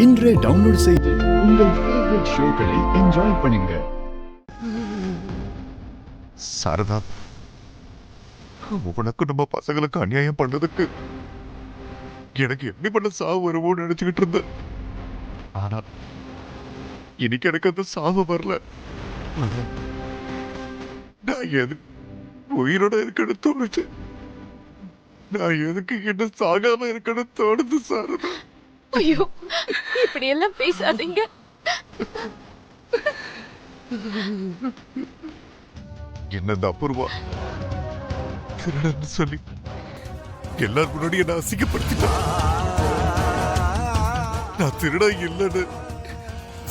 இன்றே டவுன்லோட் செய்து உங்கள் ஃபேவரட் ஷோக்களை என்ஜாய் பண்ணுங்க. சாரதா, உனக்கு நம்ம பசங்களுக்கு அநியாயம் பண்ணதுக்கு எனக்கு எப்படி பண்ண சாவு வருவோம்னு நினைச்சுக்கிட்டு இருந்தேன். ஆனா இன்னைக்கு எனக்கு அந்த சாவு வரல. நான் எது உயிரோட இருக்கணும் தோணுச்சு. நான் எதுக்கு என்ன சாகாம இருக்கணும் தோணுது சாரதா. ஐயோ, இப்படி எல்லாம் பேசாதீங்க. என்ன இந்த அபூர்வா திருடன்னு சொல்லி எல்லாரும் முன்னாடி என்ன அசிங்கப்படுத்திட்டான். நான் திருட இல்லைன்னு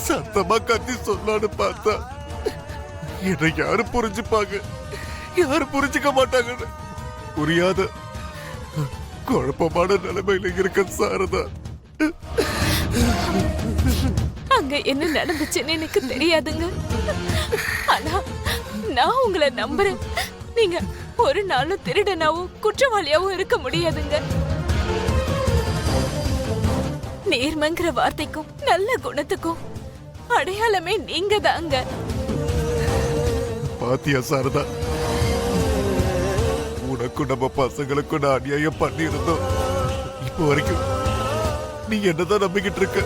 சத்தமா கத்தி சொல்லான்னு பார்த்தா என்னை யாரு புரிஞ்சுப்பாங்க, யாரு புரிஞ்சுக்க மாட்டாங்கன்னு புரியாத குழப்பமான நிலைமையில இருக்க சாரதா. அங்க என்ன நடந்துச்சுன்னு எனக்கு தெரியாதுங்க. ஆனா நான் உங்களை நம்புறேன். நீங்க ஒரு நாளும் திருடனாவும் குற்றவாளியாவும் இருக்க முடியாதுங்க. நேர்மைங்கிற வார்த்தைக்கும் நல்ல குணத்துக்கும் அடையாளமே நீங்க தாங்க. பாத்தியா சாரதா, உனக்கும் நம்ம பசங்களுக்கும் நான் அநியாயம் பண்ணி இருந்தோம். இப்போ வரைக்கும் நீ என்னதான் நம்பிக்கிட்டு இருக்க?